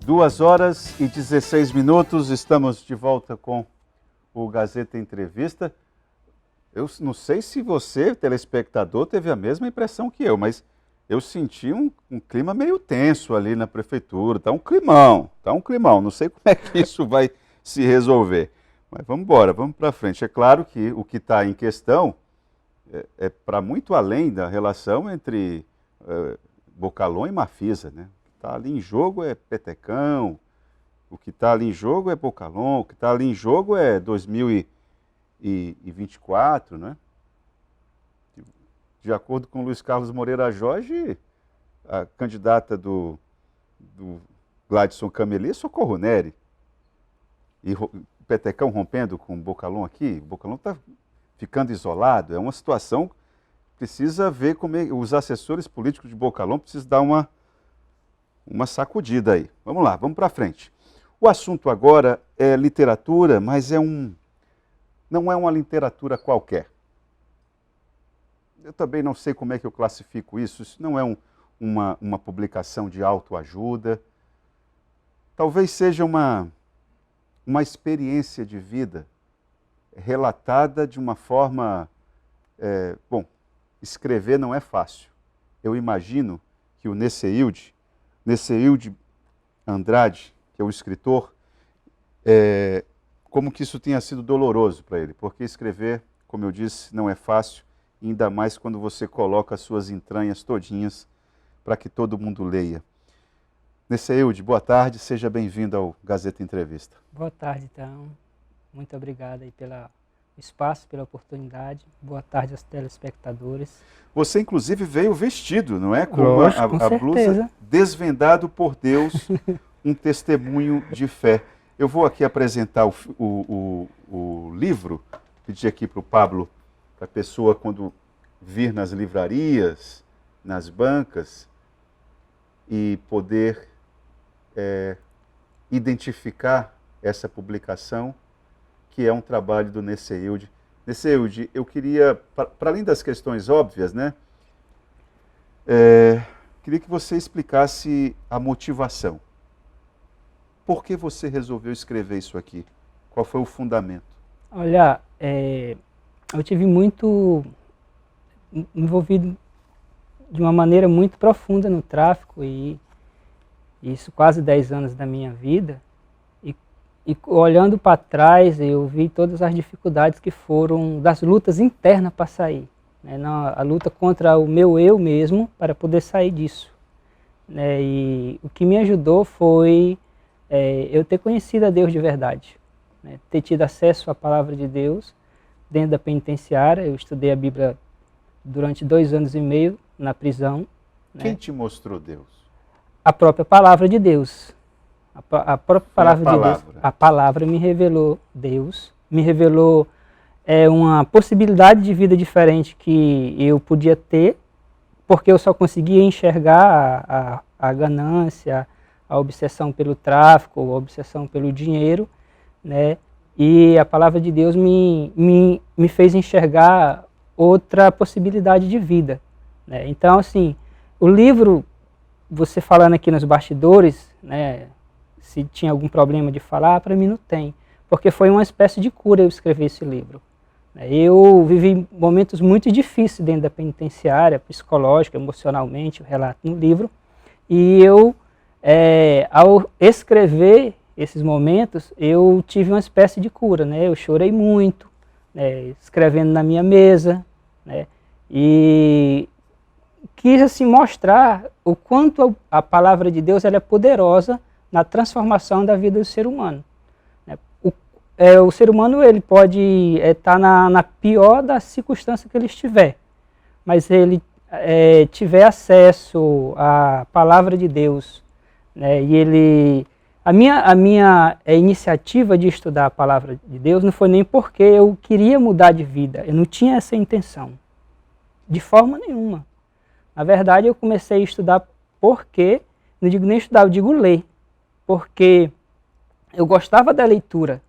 2h16, estamos de volta com o Gazeta Entrevista. Eu não sei se você, telespectador, teve a mesma impressão que eu, mas eu senti um clima meio tenso ali na prefeitura. Tá um climão. Não sei como é que isso vai se resolver. Mas vamos embora, vamos para frente. É claro que o que está em questão é para muito além da relação entre Bocalhau e Mafisa, né? O que está ali em jogo é petecão, o que está ali em jogo é Bocalhau, o que está ali em jogo é 2024, né? De acordo com Luiz Carlos Moreira Jorge, a candidata do Gladson Cameli é Socorro Neri. E petecão rompendo com o Bocalhau aqui, o Bocalhau está ficando isolado, é uma situação que precisa ver como os assessores políticos de Bocalhau precisam dar uma sacudida aí. Vamos lá, vamos para frente. O assunto agora é literatura, mas não é uma literatura qualquer. Eu também não sei como é que eu classifico isso. Isso não é uma publicação de autoajuda. Talvez seja uma experiência de vida relatada de uma forma... Bom, escrever não é fácil. Eu imagino que o Nesseilde Andrade, que é o escritor, como que isso tenha sido doloroso para ele, porque escrever, como eu disse, não é fácil, ainda mais quando você coloca as suas entranhas todinhas para que todo mundo leia. Nesseilde, boa tarde, seja bem-vindo ao Gazeta Entrevista. Boa tarde, então. Muito obrigado aí pelo espaço, pela oportunidade. Boa tarde aos telespectadores. Você, inclusive, veio vestido, não é? Com Lógico, a blusa Desvendado por Deus, um testemunho de fé. Eu vou aqui apresentar o livro, pedir aqui para o Pablo, para a pessoa, quando vir nas livrarias, nas bancas, e poder identificar essa publicação, que é um trabalho do Nesseilde. Nesseilde, eu queria, para além das questões óbvias, né, queria que você explicasse a motivação. Por que você resolveu escrever isso aqui? Qual foi o fundamento? Olha, eu tive muito envolvido de uma maneira muito profunda no tráfico, e isso quase 10 anos da minha vida. E olhando para trás, eu vi todas as dificuldades que foram das lutas internas para sair. Né? A luta contra o meu eu mesmo para poder sair disso. Né? E o que me ajudou foi eu ter conhecido a Deus de verdade. Né? Ter tido acesso à palavra de Deus dentro da penitenciária. Eu estudei a Bíblia durante 2 anos e meio na prisão. Quem né? te mostrou Deus? A própria palavra de Deus. A própria palavra de Deus, a palavra me revelou Deus, me revelou uma possibilidade de vida diferente que eu podia ter, porque eu só conseguia enxergar a ganância, a obsessão pelo tráfico, a obsessão pelo dinheiro, né? E a palavra de Deus me fez enxergar outra possibilidade de vida. Né? Então, assim, o livro, você falando aqui nos bastidores, né? Se tinha algum problema de falar, para mim não tem. Porque foi uma espécie de cura eu escrever esse livro. Eu vivi momentos muito difíceis dentro da penitenciária, psicológica, emocionalmente, eu relato no livro. E eu, ao escrever esses momentos, eu tive uma espécie de cura. Né? Eu chorei muito, né? Escrevendo na minha mesa. Né? E quis assim, mostrar o quanto a palavra de Deus ela é poderosa na transformação da vida do ser humano. O ser humano ele pode estar na pior das circunstâncias que ele estiver, mas ele tiver acesso à palavra de Deus, né, e a minha iniciativa de estudar a palavra de Deus não foi nem porque eu queria mudar de vida, eu não tinha essa intenção, de forma nenhuma. Na verdade, eu comecei a estudar porque, não digo nem estudar, eu digo ler. Porque eu gostava da leitura.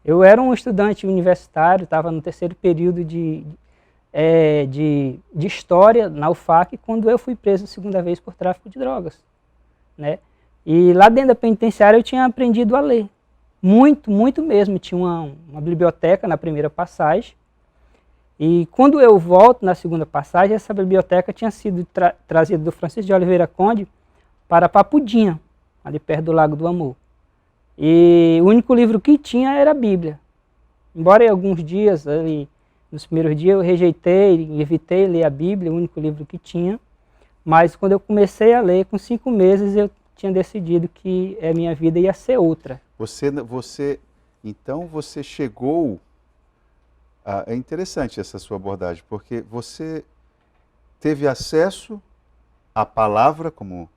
Eu era um estudante universitário, estava no 3º período de História na UFAC, quando eu fui preso a 2ª vez por tráfico de drogas. Né? E lá dentro da penitenciária eu tinha aprendido a ler. Muito, muito mesmo. Tinha uma biblioteca na primeira passagem. E quando eu volto na segunda passagem, essa biblioteca tinha sido trazida do Francisco de Oliveira Conde para Papudinha, ali perto do Lago do Amor. E o único livro que tinha era a Bíblia. Embora em alguns dias, ali, nos primeiros dias, eu rejeitei, evitei ler a Bíblia, o único livro que tinha. Mas quando eu comecei a ler, com 5 meses, eu tinha decidido que a minha vida ia ser outra. Então você chegou... é interessante essa sua abordagem, porque você teve acesso à palavra, como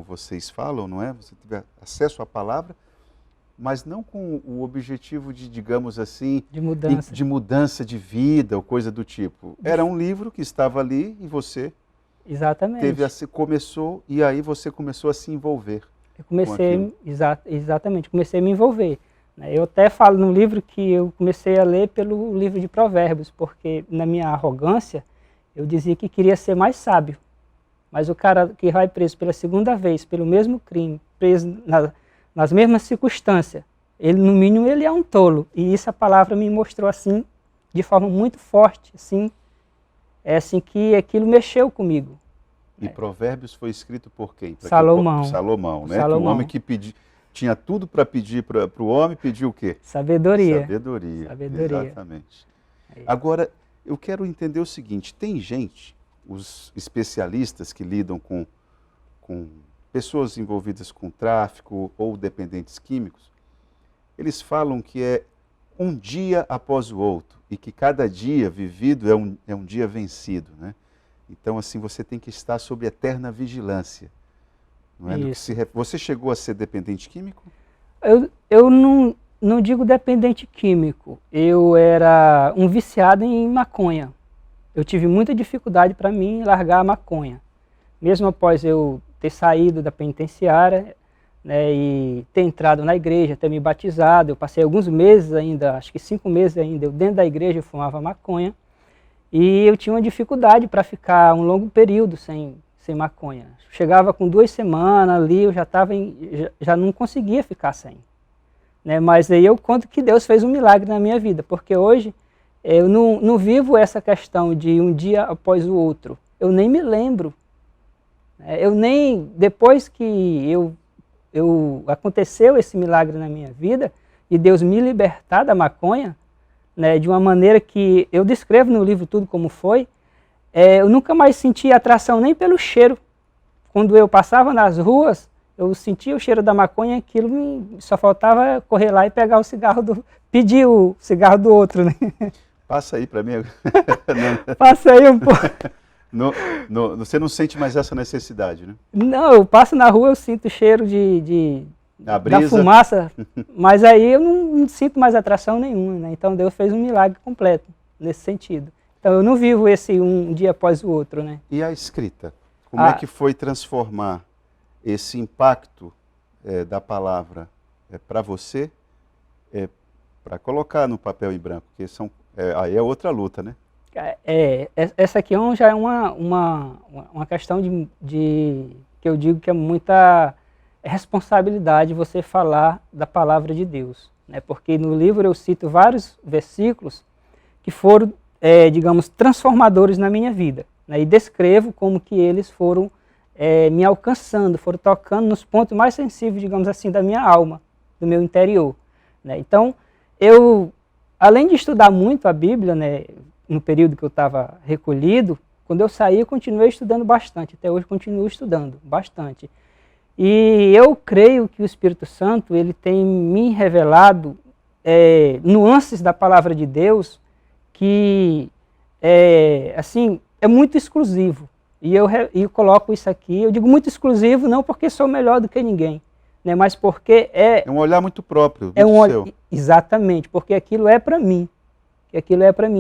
vocês falam, não é? Você teve acesso à palavra, mas não com o objetivo de, digamos assim... De mudança de vida ou coisa do tipo. Era um livro que estava ali e você... Exatamente. Começou, e aí você começou a se envolver. Eu comecei, exatamente, comecei a me envolver. Eu até falo no livro que eu comecei a ler pelo livro de Provérbios, porque na minha arrogância eu dizia que queria ser mais sábio. Mas o cara que vai preso pela segunda vez, pelo mesmo crime, preso nas mesmas circunstâncias, ele, no mínimo, ele é um tolo. E isso a palavra me mostrou assim, de forma muito forte, assim, assim que aquilo mexeu comigo. E Provérbios foi escrito por quem? Salomão. Salomão, né? Salomão. Que o homem que tinha tudo para pedir para o homem, pediu o quê? Sabedoria. Sabedoria. Exatamente. Agora, eu quero entender o seguinte, tem gente, os especialistas que lidam com pessoas envolvidas com tráfico ou dependentes químicos, eles falam que é um dia após o outro e que cada dia vivido é um dia vencido, né? Então, assim, você tem que estar sob eterna vigilância. Não é? Você chegou a ser dependente químico? Eu não digo dependente químico. Eu era um viciado em maconha. Eu tive muita dificuldade para mim largar a maconha. Mesmo após eu ter saído da penitenciária, né, e ter entrado na igreja, ter me batizado, eu passei alguns meses ainda, acho que 5 meses ainda, eu dentro da igreja eu fumava maconha. E eu tinha uma dificuldade para ficar um longo período sem maconha. Chegava com 2 semanas ali, eu já não conseguia ficar sem. Né? Mas aí eu conto que Deus fez um milagre na minha vida, porque hoje eu não vivo essa questão de um dia após o outro. Eu nem me lembro. Depois que aconteceu esse milagre na minha vida, e Deus me libertar da maconha, né, de uma maneira que eu descrevo no livro tudo como foi, eu nunca mais senti atração nem pelo cheiro. Quando eu passava nas ruas, eu sentia o cheiro da maconha, aquilo só faltava correr lá e pegar o cigarro pedir o cigarro do outro, né? Passa aí para mim. Passa aí um pouco. Você não sente mais essa necessidade, né? Não, eu passo na rua, eu sinto o cheiro da fumaça, mas aí eu não sinto mais atração nenhuma, né? Então Deus fez um milagre completo nesse sentido. Então eu não vivo esse um dia após o outro, né? E a escrita? Como é que foi transformar esse impacto da palavra para você, para colocar no papel em branco? Porque aí é outra luta, né? Essa aqui já é uma questão que eu digo que é muita responsabilidade você falar da palavra de Deus, né? Porque no livro eu cito vários versículos que foram, digamos, transformadores na minha vida, né? E descrevo como que eles foram me alcançando, foram tocando nos pontos mais sensíveis, digamos assim, da minha alma, do meu interior, né? Então, além de estudar muito a Bíblia, né, no período que eu estava recolhido, quando eu saí eu continuei estudando bastante, até hoje continuo estudando bastante. E eu creio que o Espírito Santo ele tem me revelado nuances da palavra de Deus que assim, é muito exclusivo. E eu coloco isso aqui, eu digo muito exclusivo não porque sou melhor do que ninguém, né, mas porque é um olhar muito próprio, seu. Exatamente, porque aquilo é para mim.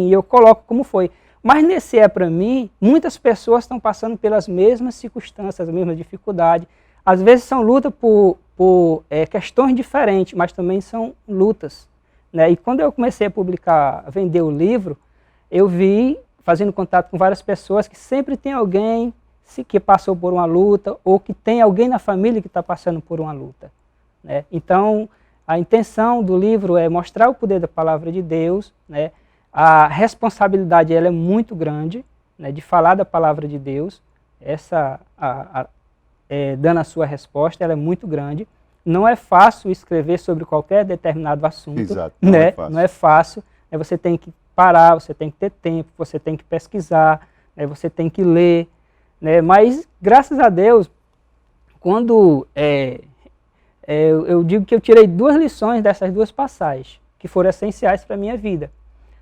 E eu coloco como foi. Mas nesse para mim, muitas pessoas estão passando pelas mesmas circunstâncias, as mesmas dificuldades. Às vezes são lutas por questões diferentes, mas também são lutas, né? E quando eu comecei a vender o livro, eu vi, fazendo contato com várias pessoas, que sempre tem alguém que passou por uma luta ou que tem alguém na família que está passando por uma luta, né? Então, a intenção do livro é mostrar o poder da palavra de Deus, né? A responsabilidade ela é muito grande, né, de falar da palavra de Deus. Dando a sua resposta, ela é muito grande. Não é fácil escrever sobre qualquer determinado assunto. Exato, né? não é fácil. Não é fácil. Você tem que parar, você tem que ter tempo, você tem que pesquisar, né? Você tem que ler. Né? Mas, graças a Deus, quando eu digo que eu tirei 2 lições dessas 2 passagens, que foram essenciais para a minha vida.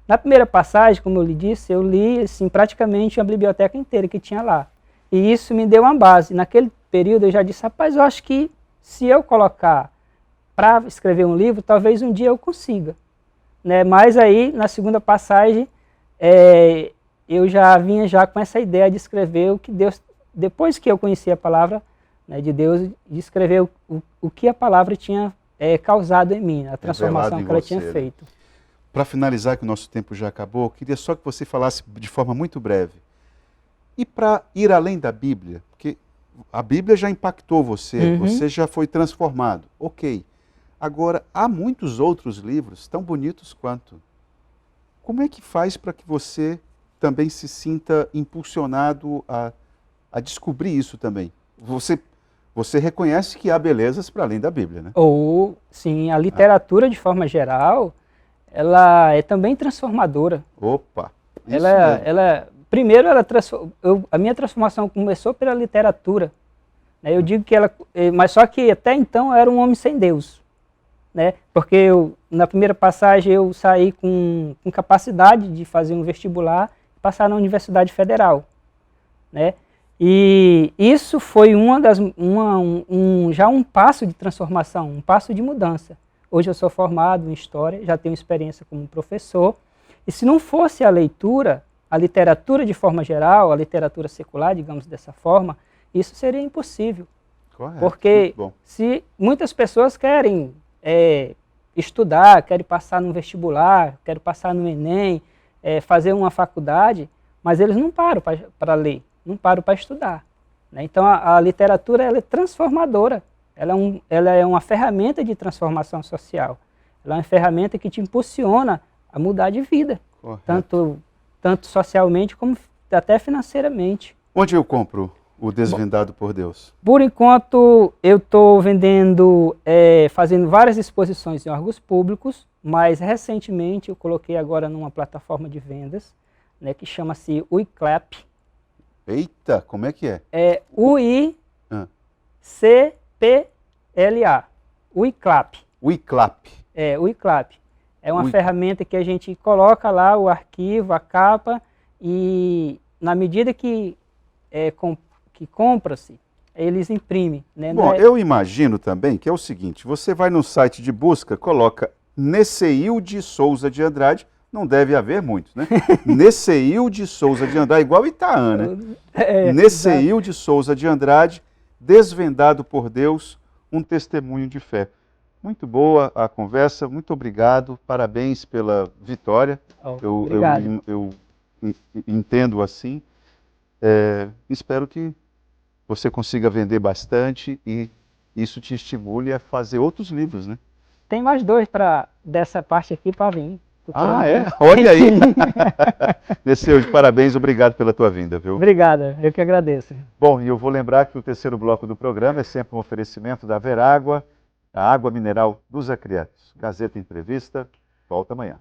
Na primeira passagem, como eu lhe disse, eu li assim, praticamente uma biblioteca inteira que tinha lá. E isso me deu uma base. Naquele período eu já disse, rapaz, eu acho que se eu colocar para escrever um livro, talvez um dia eu consiga. Né? Mas aí, na segunda passagem, eu já vinha já com essa ideia de escrever o que Deus, depois que eu conheci a palavra, né, de Deus, de escrever o que a palavra tinha causado em mim, a transformação que ela tinha feito. Para finalizar, que o nosso tempo já acabou, eu queria só que você falasse de forma muito breve. E para ir além da Bíblia, porque a Bíblia já impactou você, você já foi transformado, ok. Agora, há muitos outros livros tão bonitos quanto. Como é que faz para que você também se sinta impulsionado a descobrir isso também? Você reconhece que há belezas para além da Bíblia, né? Sim, a literatura de forma geral, ela é também transformadora. Opa! Primeiro, a minha transformação começou pela literatura. Né? Eu digo que mas só que até então eu era um homem sem Deus. Né? Porque na primeira passagem eu saí com capacidade de fazer um vestibular e passar na Universidade Federal. Né? E isso foi já um passo de transformação, um passo de mudança. Hoje eu sou formado em História, já tenho experiência como professor. E se não fosse a leitura, a literatura de forma geral, a literatura secular, digamos dessa forma, isso seria impossível. Correto. Porque se muitas pessoas querem estudar, querem passar no vestibular, querem passar no Enem, fazer uma faculdade, mas eles não param para ler, não param para estudar. Né? Então a literatura ela é transformadora. Ela é uma ferramenta de transformação social. Ela é uma ferramenta que te impulsiona a mudar de vida. Tanto socialmente como até financeiramente. Onde eu compro o Desvendado por Deus? Por enquanto eu estou vendendo, fazendo várias exposições em órgãos públicos, mas recentemente eu coloquei agora numa plataforma de vendas, né, que chama-se Uiclap. Eita, como é que é? É Uicpla. Uiclap. Uiclap. Uiclap. É uma ferramenta que a gente coloca lá o arquivo, a capa, e na medida que compra-se, eles imprimem. Né? Bom, eu imagino também que é o seguinte, você vai no site de busca, coloca Neceilde Souza de Andrade, não deve haver muitos, né? Neceilde Souza de Andrade, igual Itaã, né? Neceilde Souza de Andrade, Desvendado por Deus, um testemunho de fé. Muito boa a conversa, muito obrigado, parabéns pela vitória. Obrigado. Eu entendo assim. Espero que você consiga vender bastante e isso te estimule a fazer outros livros, né? Tem mais 2 dessa parte aqui para vir. Ah, é? Olha aí! Neceilde, parabéns, obrigado pela tua vinda, viu? Obrigada, eu que agradeço. Bom, e eu vou lembrar que o terceiro bloco do programa é sempre um oferecimento da Verágua, a água mineral dos acrianos. Gazeta Entrevista, volta amanhã.